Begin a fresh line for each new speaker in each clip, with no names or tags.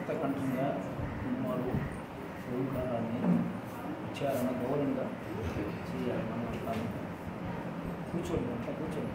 ముక్తకంఠంగా ఉమ్మాలు ఓంకారాన్ని ఉచ్చారణ గౌరవంగా చేయాలి. మనం అంతా కూర్చోండి, అంతా కూర్చోండి.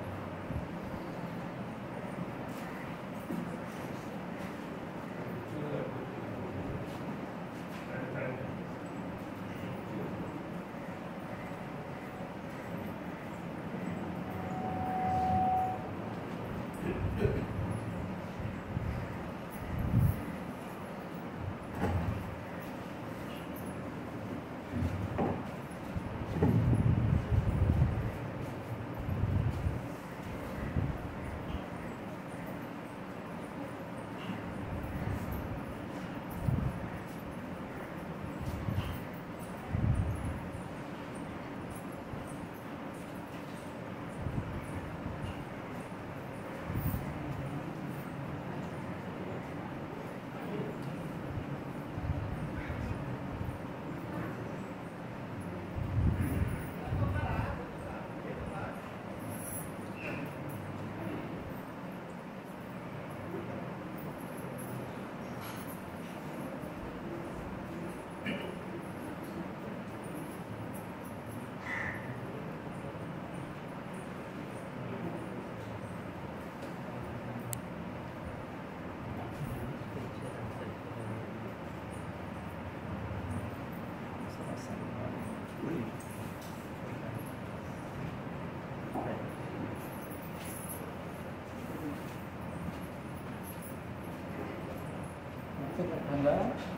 ముక్తకంఠంగా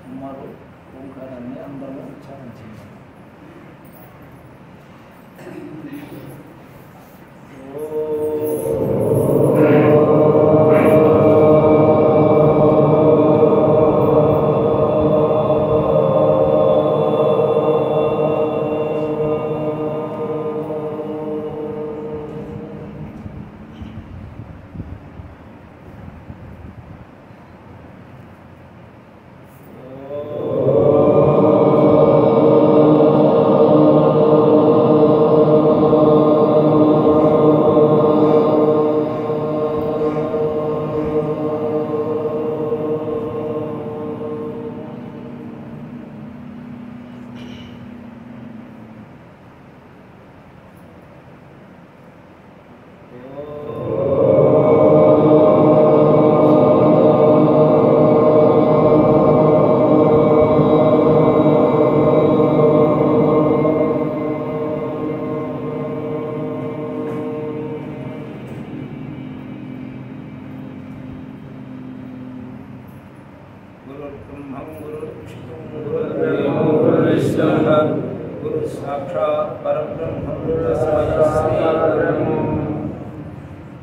ఉమ్మాలు ఓంకారాన్ని అందరూ ఉచ్చారణ చేయాలి.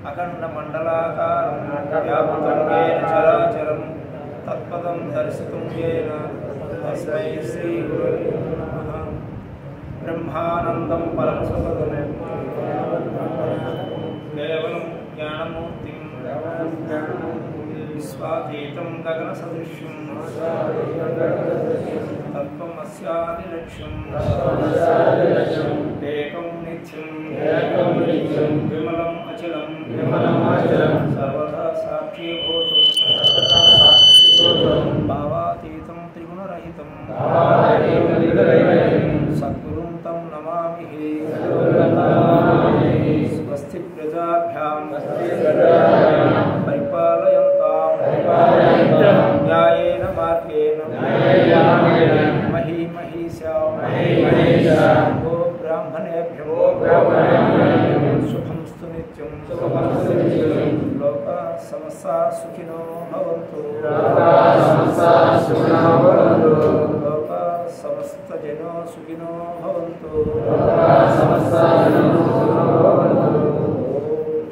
అఖండ మండలాకారం వ్యాప్తం ఏన చరాచరం తత్పదం దర్శితుం ఏన తస్మై శ్రీ గురవే నమః. బ్రహ్మానందం పరమసుఖదం కేవలం జ్ఞానమూర్తిం విశ్వాతీతం గగన సదృశ్యం తత్వమస్యాది లక్ష్యం ఏకం నిత్యం విమలం అచలం సర్వదా సాక్షీభూతం భావాతీతం త్రిగుణరహితం సద్గురుం తం నమామి. స్వస్తి ప్రజాభ్యాం పరిపాలయంతాం న్యాయేన మార్గేణ మహీమహీశాం గో బ్రాహ్మణేభ్యో శుభంస్తు నిత్యం. లోకా సమస్తా సుఖినో భవంతు. లోకా సమస్త జనో సుఖినో భవంతు.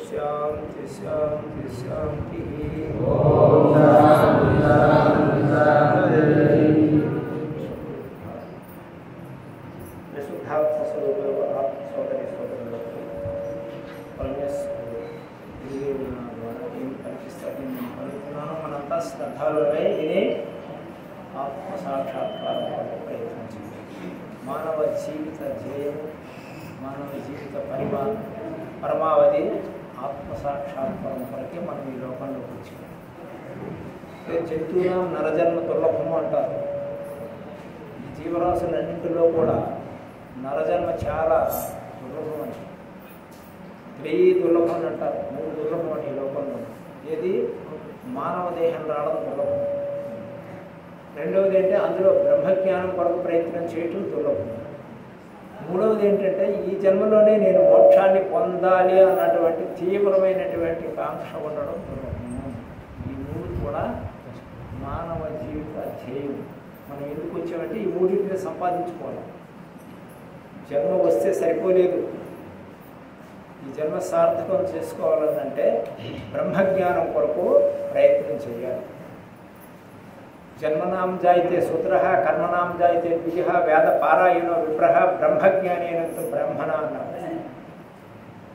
శాంతి శాంతి శాంతి. మనంతా శ్రద్ధలో ఇది ఆత్మసాక్షాత్కారం ప్రయత్నించింది. మానవ జీవిత ధ్యేయము, మానవ జీవిత పరమావధి ఆత్మసాక్షాత్కారం కొరకే మనం ఈ లోకంలోకి వచ్చాం. జంతువుల నరజన్మ దుర్లభము అంటారు. ఈ జీవరాశులన్నింటిలో కూడా నరజన్మ చాలా దుర్లభం అని, 3 దుర్లభం అంటారు. 3 దుర్లభం అని ఈ లోకంలో. ఏది? మానవ దేహం రావడం దుర్లభం. రెండవది ఏంటంటే అందులో బ్రహ్మజ్ఞానం కొరకు ప్రయత్నం చేయటం దుర్లభం. మూడవది ఏంటంటే ఈ జన్మలోనే నేను మోక్షాన్ని పొందాలి అన్నటువంటి తీవ్రమైనటువంటి కాంక్ష ఉండడం దుర్లభం. ఈ 3 కూడా మానవ జీవిత ధ్యేయం. మనం ఎందుకు వచ్చామంటే ఈ 3 సంపాదించుకోవాలి. జన్మ వస్తే సరిపోలేదు. ఈ జన్మ సార్థకం చేసుకోవాలనంటే బ్రహ్మజ్ఞానం కొరకు ప్రయత్నం చేయాలి. జన్మనాం జాయితే శూద్రః కర్మనాం జాయితే ద్విజః వేద పారాయణో విప్రః బ్రహ్మజ్ఞానేనంత బ్రహ్మణ అన్నారు.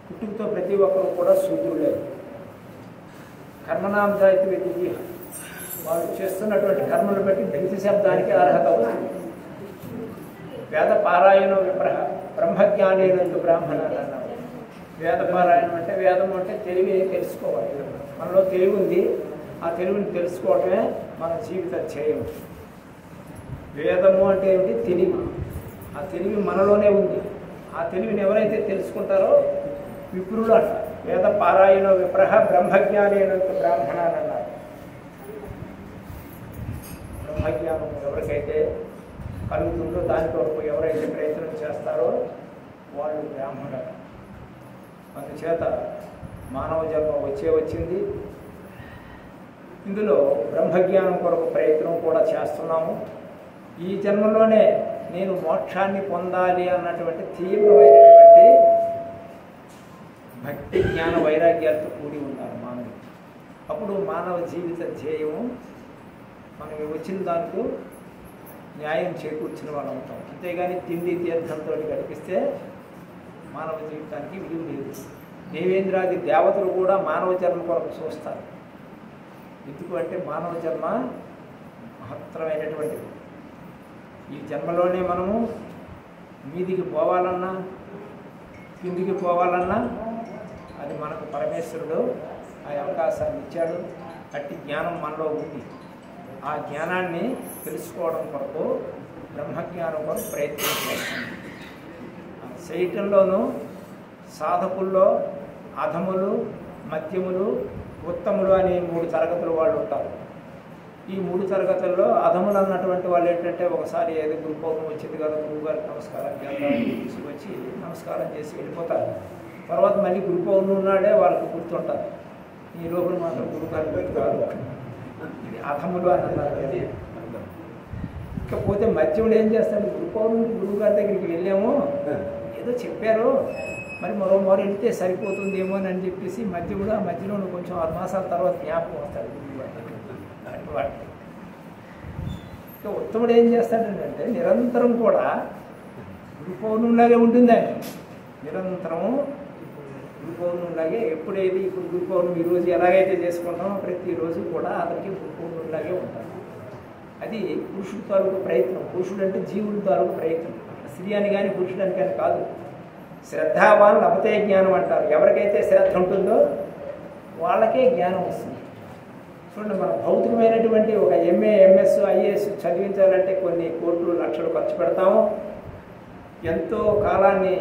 పుట్టుకతో ప్రతి ఒక్కరు కూడా శూద్రులే. కర్మనాం జాయితే ద్విజః, వాళ్ళు చేస్తున్నటువంటి కర్మను బట్టి ద్విజ శబ్దానికి అర్హత వస్తుంది. వేద పారాయణో విప్రః బ్రహ్మజ్ఞానేనంత బ్రాహ్మణ అన్నారు. వేద పారాయణం అంటే వేదం అంటే తెలివి తెలుసుకోవాలి. మనలో తెలివి ఉంది, ఆ తెలివిని తెలుసుకోవటమే మన జీవిత ధ్యేయం. వేదము అంటే ఏమిటి? తెలివి. ఆ తెలివి మనలోనే ఉంది. ఆ తెలివిని ఎవరైతే తెలుసుకుంటారో విప్రులు అంటారు. వేద పారాయణో విప్రః బ్రహ్మజ్ఞానేనంత బ్రాహ్మణ అని అన్నారు. బ్రహ్మజ్ఞానం ఎవరికైతే కలుగుతుందో దాని కొరకు ఎవరైతే ప్రయత్నం చేస్తారో వాళ్ళు బ్రాహ్మణులు. అందుచేత మానవ జన్మ వచ్చింది. ఇందులో బ్రహ్మజ్ఞానం కొరకు ప్రయత్నం కూడా చేస్తున్నాము. ఈ జన్మలోనే నేను మోక్షాన్ని పొందాలి అన్నటువంటి తీవ్రమైనటువంటి భక్తి జ్ఞాన వైరాగ్యాలతో కూడి ఉన్నారు మానవులు. అప్పుడు మానవ జీవిత ధ్యేయము మనకి వచ్చిన దానికి న్యాయం చేకూర్చిన వాళ్ళు అవుతాం. అంతేగాని తిండి తీర్థంతో గడిపిస్తే మానవ జీవితానికి విలువ లేదు. దేవేంద్రాది దేవతలు కూడా మానవ జన్మ కొరకు చూస్తారు. ఎందుకు అంటే మానవ జన్మ మహత్తరమైనటువంటిది. ఈ జన్మలోనే మనము మీదికి పోవాలన్నా కిందికి పోవాలన్నా అది మనకు పరమేశ్వరుడు ఆ అవకాశాన్ని ఇచ్చాడు. అట్టి జ్ఞానం మనలో ఉంది. ఆ జ్ఞానాన్ని తెలుసుకోవడం కొరకు బ్రహ్మజ్ఞానం కొరకు ప్రయత్నం చేస్తుంది. చేయటంలోనూ సాధకుల్లో అధములు, మధ్యములు, ఉత్తములు అని 3 తరగతులు వాళ్ళు ఉంటారు. ఈ 3 తరగతుల్లో అధములు అన్నటువంటి వాళ్ళు ఏంటంటే ఒకసారి ఏదో గురు పౌర్ణమి వచ్చింది కదా, గురువు గారికి నమస్కారం చేద్దామని తీసుకొచ్చి నమస్కారం చేసి వెళ్ళిపోతారు. తర్వాత మళ్ళీ గురు పౌర్ణమి ఉన్నాడే వాళ్ళకి గుర్తుంటారు. ఈ రోజులు మాత్రం గురువు గారికి కాదు. ఇది అధములు అని అన్నారు. అది ఇకపోతే మధ్యముడు ఏం చేస్తాడు? గురు పౌర్ణమి గురువు గారి దగ్గరికి వెళ్ళాము, ఏదో చెప్పారు, మరి మరో వెళితే సరిపోతుందేమో అని చెప్పేసి మధ్యముడు ఆ మధ్యలో కొంచెం 6 మాసాల తర్వాత జ్ఞాపకం వస్తాడు గురువు గారు. ఇక ఉత్తముడు ఏం చేస్తాడంటే నిరంతరం కూడా గురు పౌర్ణమిలాగే ఉంటుంది ఆయన. నిరంతరము గురు పౌర్ణమిలాగే ఎప్పుడైతే ఇప్పుడు గురు పౌర్ణమి ఈరోజు ఎలాగైతే చేసుకుంటామో ప్రతిరోజు కూడా అతనికి గురు పౌర్ణమిలాగే ఉంటాడు. అది పురుషుడి తాలూకు ప్రయత్నం. పురుషుడు అంటే జీవుడి తాలూకు ప్రయత్నం. స్త్రీ అని కానీ పురుషుడని కానీ కాదు. శ్రద్ధావాన్ లభతే జ్ఞానం అంటారు. ఎవరికైతే శ్రద్ధ ఉంటుందో వాళ్ళకే జ్ఞానం వస్తుంది. చూడండి, మన భౌతికమైనటువంటి ఒక MA, MS, IAS చదివించాలంటే కొన్ని కోట్లు లక్షలు ఖర్చు పెడతాము, ఎంతో కాలాన్ని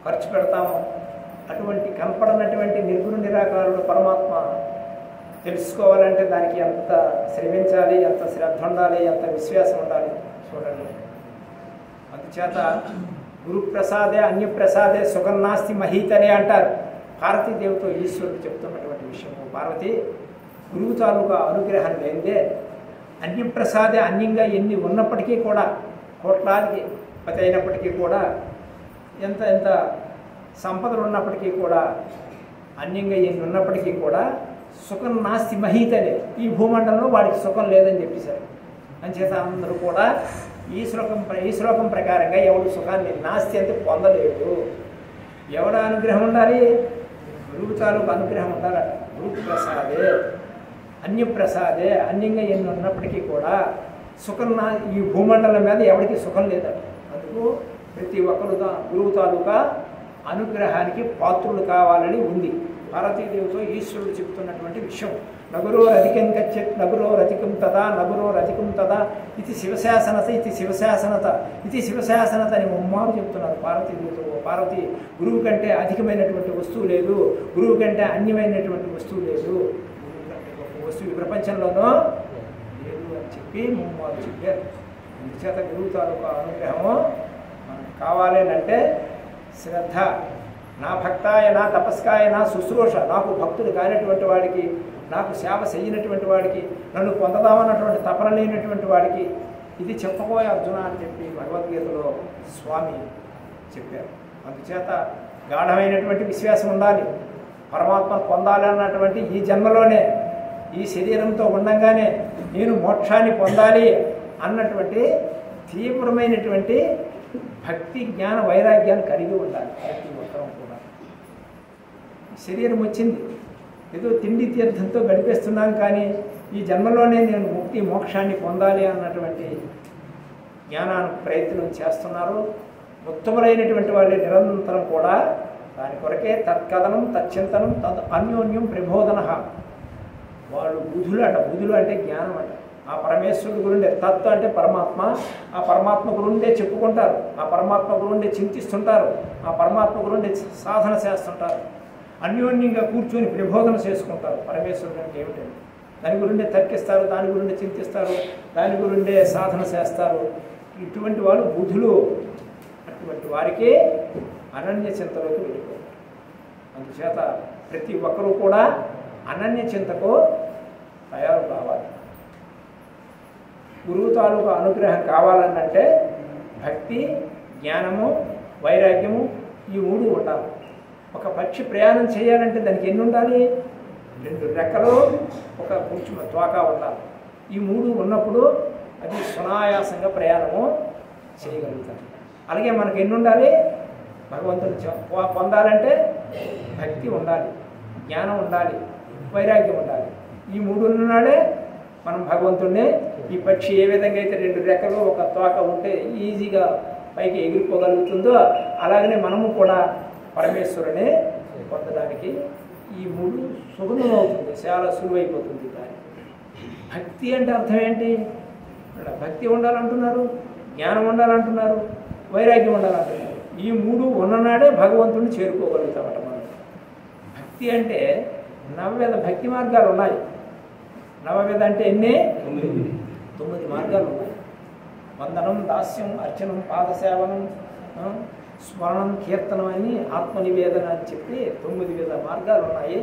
ఖర్చు పెడతాము. అటువంటి కనపడనటువంటి నిర్గుణ నిరాకారుడు పరమాత్మ తెలుసుకోవాలంటే దానికి ఎంత శ్రమించాలి, ఎంత శ్రద్ధ ఉండాలి, ఎంత విశ్వాసం ఉండాలి చూడండి. అందుచేత గురుప్రసాదే అన్యప్రసాదే సుఖం నాస్తి మహీతనే అంటారు. పార్వతీదేవితో ఈశ్వరుడు చెప్తున్నటువంటి విషయము. పార్వతి, గురువు తాలూకా అనుగ్రహం లేదే అన్యప్రసాదే, అన్యంగా ఎన్ని ఉన్నప్పటికీ కూడా, కోట్లాది పతి అయినప్పటికీ కూడా, ఎంత ఎంత సంపదలు ఉన్నప్పటికీ కూడా, అన్యంగా ఎన్ని ఉన్నప్పటికీ కూడా సుఖం నాస్తి మహీతనే, ఈ భూమండలంలో వాడికి సుఖం లేదని చెప్పేశారు. అంచేత అందరూ కూడా ఈ శ్లోకం ప్రకారంగా ఎవడు సుఖాన్ని నాస్తి అంటే పొందలేడు. ఎవడ అనుగ్రహం ఉండాలి? గురువు తాలూకు అనుగ్రహం ఉండాలట. గురు ప్రసాదే అన్యప్రసాదే, అన్యంగా ఎన్ని ఉన్నప్పటికీ కూడా సుఖం ఈ భూమండలం మీద ఎవరికి సుఖం లేదట. అందుకు ప్రతి ఒక్కరు గురువు తాలూకా అనుగ్రహానికి పాత్రులు కావాలని ఉంది. పార్వతీదేవితో ఈశ్వరుడు చెప్తున్నటువంటి విషయం. నగురోరధికం గచ్చేత్ నగురోరధికం తదా నగురోరధికం తదా ఇది శివశాసనత ఇది శివశాసనత ఇది శివశాసనత అని ముమ్మారు చెప్తున్నారు పార్వతీదేవితో. పార్వతి గురువు కంటే అధికమైనటువంటి వస్తువు లేదు, గురువు కంటే అన్యమైనటువంటి వస్తువు లేదు, గురువు కంటే గొప్ప వస్తువు ఈ ప్రపంచంలోనూ లేదు అని చెప్పి ముమ్మారు చెప్పారు. అందుచేత గురువు తాలూకా అనుగ్రహము మనకు కావాలి అంటే శ్రద్ధ. నా భక్తాయ నా తపస్కాయ నా శుశ్రూష, నాకు భక్తుడు కానిటువంటి వాడికి, నాకు సేవ చేయనటువంటి వాడికి, నన్ను పొందదామన్నటువంటి తపన లేనటువంటి వాడికి ఇది చెప్పబోయే అర్జున అని చెప్పి భగవద్గీతలో స్వామి చెప్పారు. అందుచేత గాఢమైనటువంటి విశ్వాసం ఉండాలి. పరమాత్మను పొందాలి అన్నటువంటి ఈ జన్మలోనే, ఈ శరీరంతో ఉండగానే నేను మోక్షాన్ని పొందాలి అన్నటువంటి తీవ్రమైనటువంటి భక్తి జ్ఞాన వైరాగ్యాన్ని కలిగి ఉండాలి ప్రతి ఒక్కరం కూడా. శరీరం వచ్చింది, ఏదో తిండి తీర్థంతో గడిపేస్తున్నాను, కానీ ఈ జన్మలోనే నేను ముక్తి మోక్షాన్ని పొందాలి అన్నటువంటి జ్ఞానానికి ప్రయత్నం చేస్తున్నారు. ఉత్తములైనటువంటి వాళ్ళే నిరంతరం కూడా దాని కొరకే తత్కథనం తచ్చింతనం తద్ అన్యోన్యం ప్రబోధన. వాళ్ళు బుధులు అంటే జ్ఞానం అంట. ఆ పరమేశ్వరుడు గురుండే తత్వ అంటే పరమాత్మ, ఆ పరమాత్మ గురుండే చెప్పుకుంటారు, ఆ పరమాత్మ గురుండే చింతిస్తుంటారు, ఆ పరమాత్మ గురుండే సాధన చేస్తుంటారు, అన్యోన్యంగా కూర్చొని ప్రబోధన చేసుకుంటారు. పరమేశ్వరుడు అంటే ఏమిటండి? దాని గురిండే తర్కిస్తారు, దాని గురిండే చింతిస్తారు, దాని గురిండే సాధన చేస్తారు. ఇటువంటి వాళ్ళు బుధులు. అటువంటి వారికి అనన్య చింతలోకి వెళ్ళిపోతారు. అందుచేత ప్రతి ఒక్కరూ కూడా అనన్య చింతకు తయారు కావాలి. గురువు తాలూకు అనుగ్రహం కావాలనంటే భక్తి, జ్ఞానము, వైరాగ్యము ఈ మూడు ఉండాలి. ఒక పక్షి ప్రయాణం చేయాలంటే దానికి ఎన్ని ఉండాలి? 2 రెక్కలు, ఒక కొంచెం తోక ఉండాలి. ఈ మూడు ఉన్నప్పుడు అది సునాయాసంగా ప్రయాణము చేయగలుగుతాం. అలాగే మనకు ఎన్ని ఉండాలి? భగవంతుని పొందాలంటే భక్తి ఉండాలి, జ్ఞానం ఉండాలి, వైరాగ్యం ఉండాలి. ఈ మూడు ఉన్నాడే మనం భగవంతుడిని. ఈ పక్షి ఏ విధంగా అయితే 2 రెక్కలు ఒక తోక ఉంటే ఈజీగా పైకి ఎగిరిపోగలుగుతుందో, అలాగనే మనము కూడా పరమేశ్వరుని పొందడానికి ఈ మూడు సుగమం అవుతుంది, చాలా సులువైపోతుంది. దాని భక్తి అంటే అర్థం ఏంటి? భక్తి ఉండాలంటున్నారు, జ్ఞానం ఉండాలంటున్నారు, వైరాగ్యం ఉండాలంటున్నారు. ఈ మూడు ఉన్ననాడే భగవంతుడిని చేరుకోగలుగుతామట మనం. భక్తి అంటే నవవిధ భక్తి మార్గాలు ఉన్నాయి. నవవిధ అంటే ఎన్ని? 9 మార్గాలు ఉన్నాయి. వందనం, దాస్యం, అర్చనం, పాదసేవనం, స్మరణం, కీర్తనం అని ఆత్మనివేదన అని చెప్పి 9 విధ మార్గాలు ఉన్నాయి.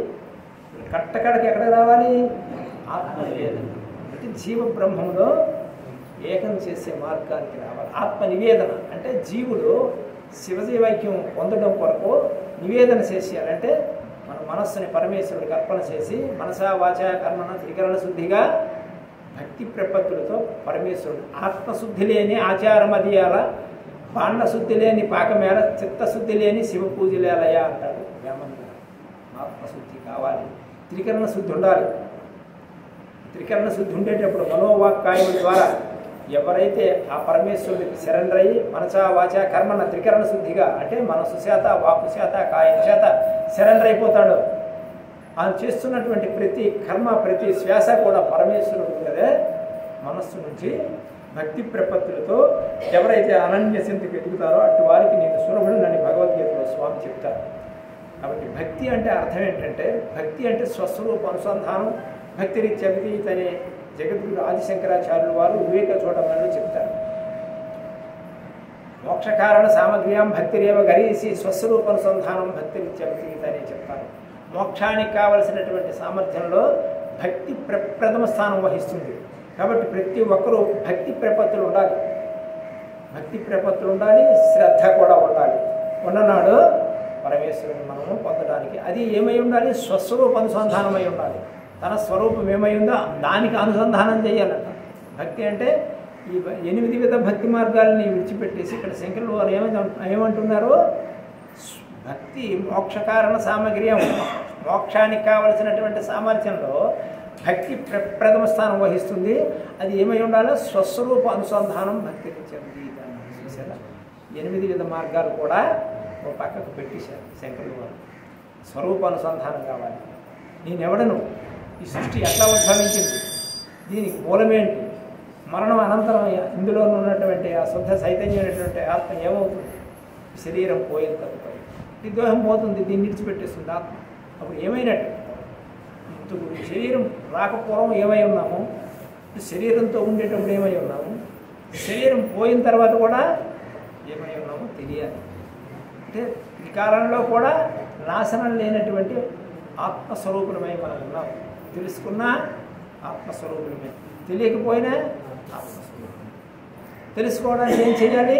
కట్టకడకి ఎక్కడ రావాలి? ఆత్మనివేదన అంటే జీవ బ్రహ్మంలో ఏకం చేసే మార్గానికి రావాలి. ఆత్మనివేదన అంటే జీవుడు శివజీవైక్యం పొందడం కొరకు నివేదన చేసేయాలంటే మన మనస్సుని పరమేశ్వరుడికి అర్పణ చేసి మనసా వాచా కర్మణ త్రికరణ శుద్ధిగా భక్తి ప్రపత్తులతో పరమేశ్వరుడు ఆత్మశుద్ధి లేని ఆచారం అదియాల, బాండశుద్ధి లేని పాకమేళ, చిత్తశుద్ధి లేని శివ పూజలేలయా అంటాడు వేమంతుడు. ఆత్మశుద్ధి కావాలి, త్రికరణ శుద్ధి ఉండాలి. త్రికరణ శుద్ధి ఉండేటప్పుడు మనోవాక్కాయముల ద్వారా ఎవరైతే ఆ పరమేశ్వరుడికి సరెండర్ అయ్యి మనసా వాచా కర్మణ త్రికరణ శుద్ధిగా అంటే మనసు చేత, వాకు చేత, కాయం చేత సరెండర్ అయిపోతాడు. ఆయన చేస్తున్నటువంటి ప్రతి కర్మ, ప్రతి శ్వాస కూడా పరమేశ్వరుడు కదే మనస్సు నుంచి భక్తి ప్రపత్తులతో ఎవరైతే అనన్య చింతకు ఎదుగుతారో అటు వారికి నేను సులభుడు నన్ను భగవద్గీతలో స్వామి చెప్తారు. కాబట్టి భక్తి అంటే అర్థం ఏంటంటే, భక్తి అంటే స్వస్వరూప అనుసంధానం. భక్తి రీత్యా విధీయత అనే జగద్గురు ఆదిశంకరాచార్యులు వారు వివేక చూడమని చెప్తారు. మోక్షకారణ సామగ్ర్యాం భక్తిరేవ గరీసి స్వస్వరూప అనుసంధానం భక్తి రీత్యా విధీయత అని చెప్తారు. మోక్షానికి కావలసినటువంటి సామర్థ్యంలో భక్తి ప్రథమ స్థానం వహిస్తుంది. కాబట్టి ప్రతి ఒక్కరూ భక్తి ప్రపత్తులు ఉండాలి, భక్తి ప్రపత్తులు ఉండాలి, శ్రద్ధ కూడా ఉండాలి. ఉన్ననాడు పరమేశ్వరుని మనము పొందడానికి అది ఏమై ఉండాలి? స్వస్వరూప అనుసంధానమై ఉండాలి. తన స్వరూపం ఏమై ఉందో దానికి అనుసంధానం చేయాలంట. భక్తి అంటే ఈ 8 విధ భక్తి మార్గాలని విడిచిపెట్టేసి ఇక్కడ శంకరులు వారు ఏమంటున్నారు? భక్తి మోక్షకారణ సామగ్ర్యం, మోక్షానికి కావలసినటువంటి సామర్థ్యంలో భక్తి ప్రథమ స్థానం వహిస్తుంది. అది ఏమై ఉండాలో? స్వస్వరూప అనుసంధానం భక్తి చెంది. చూసారా? 8 విధ మార్గాలు కూడా ఓ పక్కకు పెట్టేశారు శంకరులు వారు. స్వరూప అనుసంధానం కావాలి. నేనెవడను, ఈ సృష్టి ఎట్లా ఉద్భవించింది, దీనికి మూలమేంటి, మరణం అనంతరం ఇందులో ఉన్నటువంటి ఆ శుద్ధ చైతన్యమైనటువంటి ఆత్మ ఏమవుతుంది, శరీరం పోయిన తర్వాత ఈ దేహం పోతుంది, దీన్ని విడిచిపెట్టేస్తుంది ఆత్మ. అప్పుడు ఏమైనట్టు, ఇందుకు శరీరం రాకపోవడం ఏమై ఉన్నాము, శరీరంతో ఉండేటప్పుడు ఏమై ఉన్నాము, శరీరం పోయిన తర్వాత కూడా ఏమై ఉన్నామో తెలియాలి. అంటే ఈ కాలంలో కూడా నాశనం లేనటువంటి ఆత్మస్వరూపులమై మనం ఉన్నాం. తెలుసుకున్నా ఆత్మస్వరూపులమే, తెలియకపోయినా ఆత్మస్వరూపం. తెలుసుకోవడానికి ఏం చేయాలి,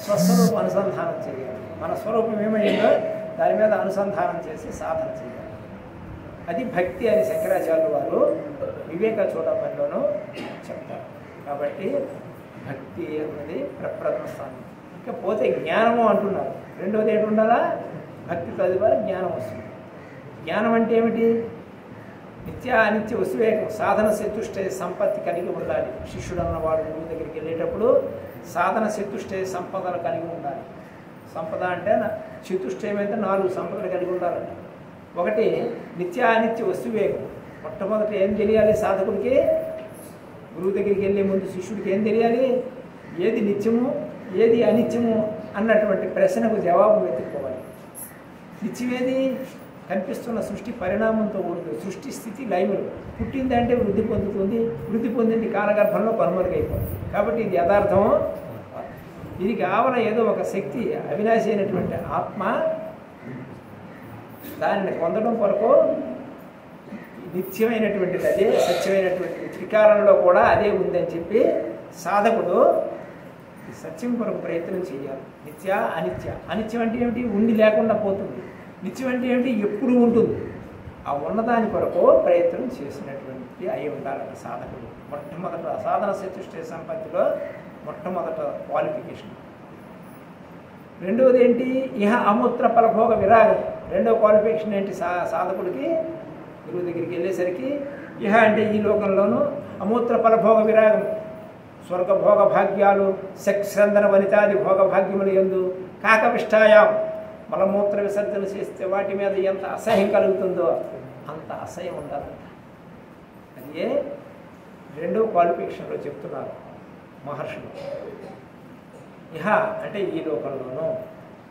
స్వస్వరూపం అనుసంధానం చేయాలి. మన స్వరూపం ఏమైందో దాని మీద అనుసంధానం చేసి సాధన చేయాలి. అది భక్తి అని శంకరాచార్యులు వారు వివేక చూడమనిలోనూ చెప్తారు. కాబట్టి భక్తి అన్నది ప్రప్రథమ స్థానం. ఇంకా పోతే జ్ఞానము అంటున్నారు. రెండవది ఏంటి ఉండాలా, భక్తి తదుపరి జ్ఞానం వస్తుంది. జ్ఞానం అంటే ఏమిటి, నిత్య అనిత్య వస్తువేకం సాధన చతుష్టయ సంపత్తి కలిగి ఉండాలి. శిష్యుడు అన్నవాడు గురువు దగ్గరికి వెళ్ళేటప్పుడు సాధన చతుష్టయ సంపదలు కలిగి ఉండాలి. సంపద అంటే చతుష్టయం అయితే 4 సంపదలు కలిగి ఉండాలంట. ఒకటి నిత్య అనిత్య వస్తువేకం. మొట్టమొదటి ఏం తెలియాలి సాధకుడికి, గురువు దగ్గరికి వెళ్ళే ముందు శిష్యుడికి ఏం తెలియాలి, ఏది నిత్యము ఏది అనిత్యము అన్నటువంటి ప్రశ్నకు జవాబు వెతుక్కోవాలి. నిత్యమేది, కనిపిస్తున్న సృష్టి పరిణామంతో కూడుతుంది. సృష్టి స్థితి లైములు. పుట్టిందంటే వృద్ధి పొందుతుంది, వృద్ధి పొందింది కాలగర్భంలో కనుమరుగైపోతుంది. కాబట్టి ఇది యథార్థం. ఇది కావాల ఏదో ఒక శక్తి, అవినాశి అయినటువంటి ఆత్మ, దానిని పొందడం కొరకు నిత్యమైనటువంటిది అదే, సత్యమైనటువంటిది త్రికాలంలో కూడా అదే ఉందని చెప్పి సాధకుడు సత్యం కొరకు ప్రయత్నం చేయాలి. నిత్య అనిత్య. అనిత్యం అంటే ఏమిటి, ఉండి లేకుండా పోతుంది. నిత్యం అంటే ఏమిటి, ఎప్పుడు ఉంటుంది. ఆ ఉన్నదాని కొరకు ప్రయత్నం చేసినటువంటి అయి ఉండాలన్న సాధకుడు. మొట్టమొదట సాధన చతుష్టయ సంపత్తిలో మొట్టమొదట క్వాలిఫికేషన్. రెండవది ఏంటి, ఇహ అమూత్ర ఫలభోగ విరాగం. రెండవ క్వాలిఫికేషన్ ఏంటి సాధకుడికి, గురువు దగ్గరికి వెళ్ళేసరికి ఇహ అంటే ఈ లోకంలోనూ, అమూత్ర ఫలభోగ విరాగం, స్వర్గభోగ భాగ్యాలు, సెక్స్రందన వనితాది భోగ భాగ్యములు యందు కాకవిష్టాయాం, మలమూత్ర విసర్జన చేస్తే వాటి మీద ఎంత అసహ్యం కలుగుతుందో అంత అసహ్యం ఉండాలంట. అదే రెండవ క్వాలిఫికేషన్లో చెప్తున్నారు మహర్షులు. ఇహ అంటే ఈ లోకంలోనూ,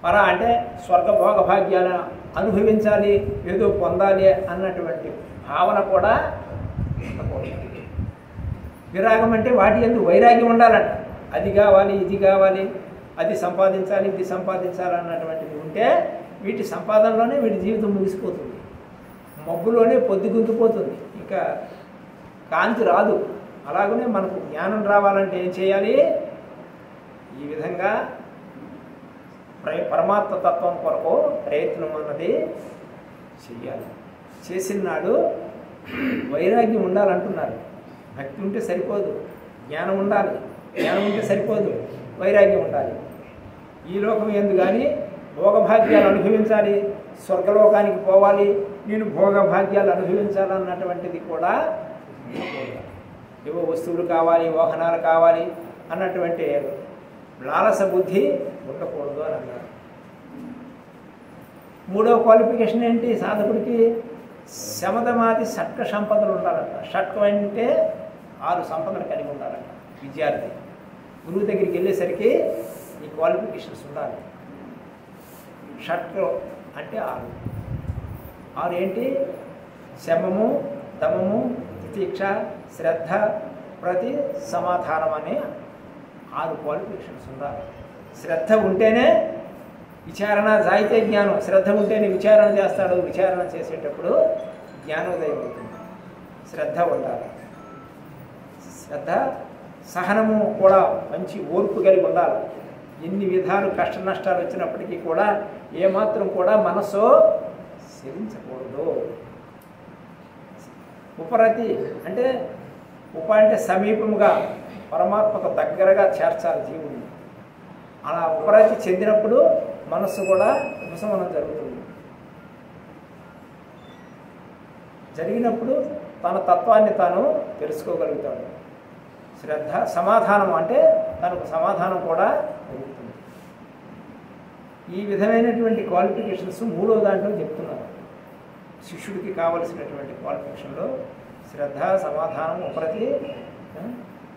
పర అంటే స్వర్గభోగ భాగ్యాలను అనుభవించాలి, ఏదో పొందాలి అన్నటువంటి భావన కూడా ఉండకూడదు. విరాగం అంటే వాటి యందు వైరాగ్యం ఉండాలంట. అది కావాలి, ఇది కావాలి, అది సంపాదించాలి, ఇది సంపాదించాలి అన్నటువంటిది ఉంటే వీటి సంపాదనలోనే వీటి జీవితం ముగిసిపోతుంది. మబ్బులోనే పొద్దుగుంకిపోతుంది, ఇంకా కాంతి రాదు. అలాగనే మనకు జ్ఞానం రావాలంటే ఏం చేయాలి, ఈ విధంగా పరమాత్మ తత్వం కొరకు ప్రయత్నం అన్నది చెయ్యాలి. చేసిన నాడు వైరాగ్యం ఉండాలంటున్నారు. భక్తి ఉంటే సరిపోదు, జ్ఞానం ఉండాలి. జ్ఞానం ఉంటే సరిపోదు, వైరాగ్యం ఉండాలి. ఈ లోకం ఎందు కానీ భోగభాగ్యాలు అనుభవించాలి, స్వర్గలోకానికి పోవాలి, నేను భోగభాగ్యాలు అనుభవించాలన్నటువంటిది కూడా ఏవో వస్తువులు కావాలి, వాహనాలు కావాలి అన్నటువంటి లాలస బుద్ధి ఉండకూడదు అని అన్నారు. మూడవ క్వాలిఫికేషన్ ఏంటి సాధకుడికి, శమదమాది షట్క సంపదలు ఉండాలంట. షట్కం అంటే 6 సంపదలు కలిగి ఉండాలంట విద్యార్థి. గురువు దగ్గరికి వెళ్ళేసరికి ఈ క్వాలిఫికేషన్స్ ఉండాలి. షట్కం అంటే 6 ఏంటి, శమము, దమము, తితిక్ష, శ్రద్ధ, ప్రతి సమాధానం అనే 6 క్వాలిఫికేషన్స్ ఉండాలి. శ్రద్ధ ఉంటేనే విచారణ జాయితే జ్ఞానం. శ్రద్ధ ఉంటేనే విచారణ చేస్తాడు, విచారణ చేసేటప్పుడు జ్ఞానోదయం అవుతుంది. శ్రద్ధ ఉండాలి. శ్రద్ధ, సహనము కూడా మంచి ఓర్పు కలిగి ఉండాలి. ఎన్ని విధాలు కష్ట నష్టాలు వచ్చినప్పటికీ కూడా ఏమాత్రం కూడా మనసు శరించకూడదు. ఉపరతి అంటే అంటే సమీపముగా పరమాత్మకు దగ్గరగా చేర్చాలి జీవుని. అలా ఉపరతి చెందినప్పుడు మనస్సు కూడా ఉపశమనం జరుగుతుంది. జరిగినప్పుడు తన తత్వాన్ని తాను తెలుసుకోగలుగుతాడు. శ్రద్ధ, సమాధానం అంటే తనకు సమాధానం కూడా జరుగుతుంది. ఈ విధమైనటువంటి క్వాలిఫికేషన్స్ 3వ దాంట్లో చెప్తున్నారు. శిష్యుడికి కావలసినటువంటి క్వాలిఫికేషన్లో శ్రద్ధ, సమాధానం, ఉపరతి,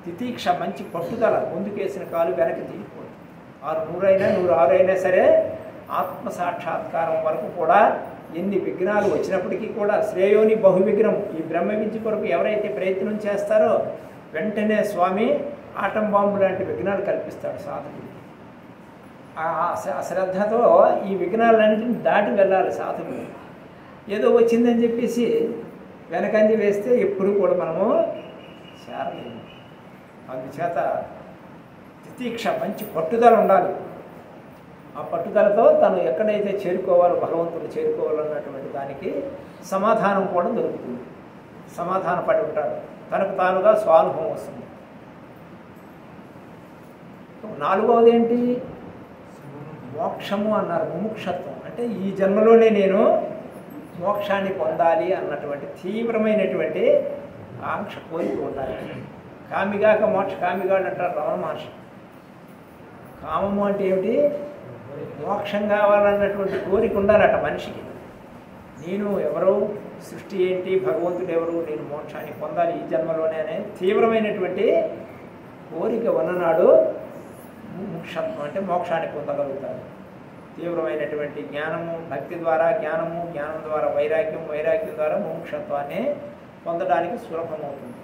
తితీక్ష, మంచి పట్టుదల, ముందుకేసిన కాలు వెనక్కి తీయకూడదు. 100 అయినా 106 అయినా సరే ఆత్మ సాక్షాత్కారం వరకు కూడా ఎన్ని విఘ్నాలు వచ్చినప్పటికీ కూడా శ్రేయోని బహువిఘ్నం, ఈ బ్రహ్మ విద్య కొరకు ఎవరైతే ప్రయత్నం చేస్తారో వెంటనే స్వామి ఆటం బాంబు లాంటి విఘ్నాలు కల్పిస్తాడు సాధకుడు. ఆ శ్రద్ధతో ఈ విఘ్నాలన్నింటినీ దాటి వెళ్ళాలి సాధకుడు. ఏదో వచ్చిందని చెప్పేసి వెనకంజి వేస్తే ఎప్పుడు కూడా మనము చేరలేము. అందుచేత తితీక్ష, మంచి పట్టుదల ఉండాలి. ఆ పట్టుదలతో తను ఎక్కడైతే చేరుకోవాలో, భగవంతుడు చేరుకోవాలన్నటువంటి దానికి సమాధానం కూడా దొరుకుతుంది. సమాధాన పడి ఉంటాడు, తనకు తానుగా స్వానుభవం వస్తుంది. 4వది ఏంటి? మోక్షము అన్నారు. ముముక్షత్వం అంటే ఈ జన్మలోనే నేను మోక్షాన్ని పొందాలి అన్నటువంటి తీవ్రమైనటువంటి ఆంక్ష, కోరిక ఉండాలి. కామిగాక మోక్ష కామిగాడు అంటారు రమణ మహర్షి. కామము అంటే ఏమిటి? మోక్షం కావాలన్నటువంటి కోరిక ఉండాలట మనిషికి. నేను ఎవరు, సృష్టి ఏంటి, భగవంతుడు ఎవరు, నేను మోక్షాన్ని పొందాలి ఈ జన్మలోనే అనే తీవ్రమైనటువంటి కోరిక ఉన్ననాడు ముముక్షత్వం అంటే మోక్షాన్ని పొందగలుగుతాడు. తీవ్రమైనటువంటి జ్ఞానము, భక్తి ద్వారా జ్ఞానము, జ్ఞానం ద్వారా వైరాగ్యం, వైరాగ్యం ద్వారా ముముక్షత్వాన్ని పొందడానికి సులభమవుతుంది.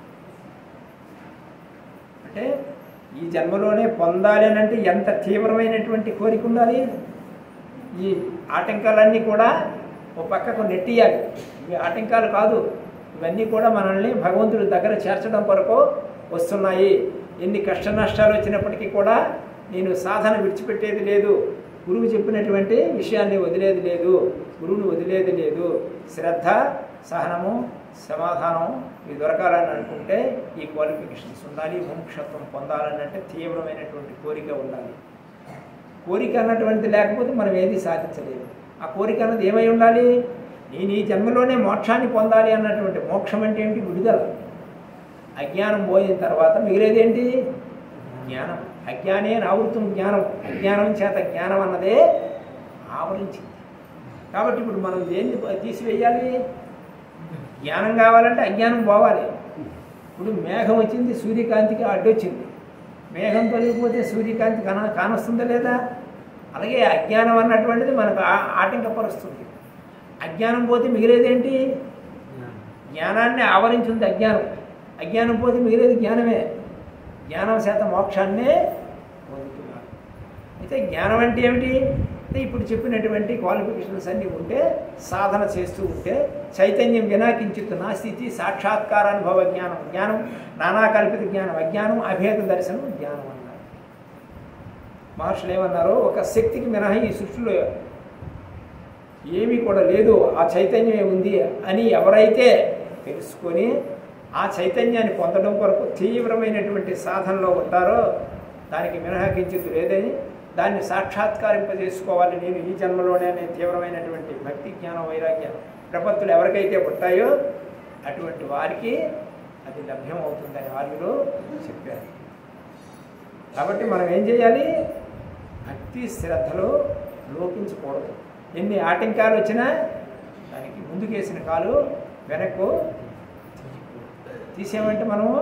అంటే ఈ జన్మలోనే పొందాలి అని అంటే ఎంత తీవ్రమైనటువంటి కోరిక ఉండాలి. ఈ ఆటంకాలన్నీ కూడా ఒక పక్కకు నెట్టియాలి. ఇవి ఆటంకాలు కాదు, ఇవన్నీ కూడా మనల్ని భగవంతుడి దగ్గర చేర్చడం కొరకు వస్తున్నాయి. ఎన్ని కష్ట నష్టాలు వచ్చినప్పటికీ కూడా నేను సాధన విడిచిపెట్టేది లేదు, గురువు చెప్పినటువంటి విషయాన్ని వదిలేది లేదు, గురువుని వదిలేది లేదు. శ్రద్ధ, సహనము, సమాధానం ఇవి దొరకాలని అనుకుంటే ఈ క్వాలిఫికేషన్స్ ఉండాలి. ముముక్షత్వం పొందాలని అంటే తీవ్రమైనటువంటి కోరిక ఉండాలి. కోరిక అన్నటువంటిది లేకపోతే మనం ఏది సాధించలేము. ఆ కోరిక అన్నది ఏమై ఉండాలి? నేను ఈ జన్మలోనే మోక్షాన్ని పొందాలి అన్నటువంటి. మోక్షం అంటే ఏంటి? విడుదల. అజ్ఞానం పోయిన తర్వాత మిగిలేదేంటి? జ్ఞానం. అజ్ఞానే ఆవృతం జ్ఞానం. అజ్ఞానం చేత జ్ఞానం అన్నదే ఆవరించింది. కాబట్టి ఇప్పుడు మనం దేన్ని తీసివేయాలి? జ్ఞానం కావాలంటే అజ్ఞానం పోవాలి. ఇప్పుడు మేఘం వచ్చింది, సూర్యకాంతికి అడ్డొచ్చింది. మేఘం తొలగిపోతే సూర్యకాంతి కానొస్తుందా లేదా? అలాగే అజ్ఞానం అన్నటువంటిది మనకు ఆటంకపరుస్తుంది. అజ్ఞానం పోతే మిగిలేదేంటి? జ్ఞానాన్ని ఆవరించింది అజ్ఞానం. అజ్ఞానం పోతే మిగిలేది జ్ఞానమే. జ్ఞానం చేత మోక్షాన్నే పొందుతున్నారు. అయితే జ్ఞానం అంటే ఏమిటి? అంటే ఇప్పుడు చెప్పినటువంటి క్వాలిఫికేషన్స్ అన్నీ ఉంటే, సాధన చేస్తూ ఉంటే, చైతన్యం వినాకించిత్ నా స్థితి సాక్షాత్కారానుభవ జ్ఞానం. జ్ఞానం నానాకల్పిత జ్ఞానం, అజ్ఞానం అభేద దర్శనం జ్ఞానం అన్నారు. మహర్షులు ఏమన్నారు? ఒక శక్తికి మినహా ఈ సృష్టిలో ఏమీ కూడా లేదు, ఆ చైతన్యమే ఉంది అని ఎవరైతే తెలుసుకొని ఆ చైతన్యాన్ని పొందడం కొరకు తీవ్రమైనటువంటి సాధనలో ఉంటారో దానికి మినహాకించేది లేదని, దాన్ని సాక్షాత్కరింపజేసుకోవాలి నేను ఈ జన్మలోనే అనే తీవ్రమైనటువంటి భక్తి, జ్ఞానం, వైరాగ్యం ప్రపత్తులు ఎవరికైతే పుట్టాయో అటువంటి వారికి అది లభ్యం అవుతుందని వారిలో చెప్పారు. కాబట్టి మనం ఏం చేయాలి? భక్తి శ్రద్ధలో లోపించకూడదు. ఎన్ని ఆటంకాలు వచ్చినా దానికి ముందుకేసిన కాలు వెనక్కు తీసేమంటే మనము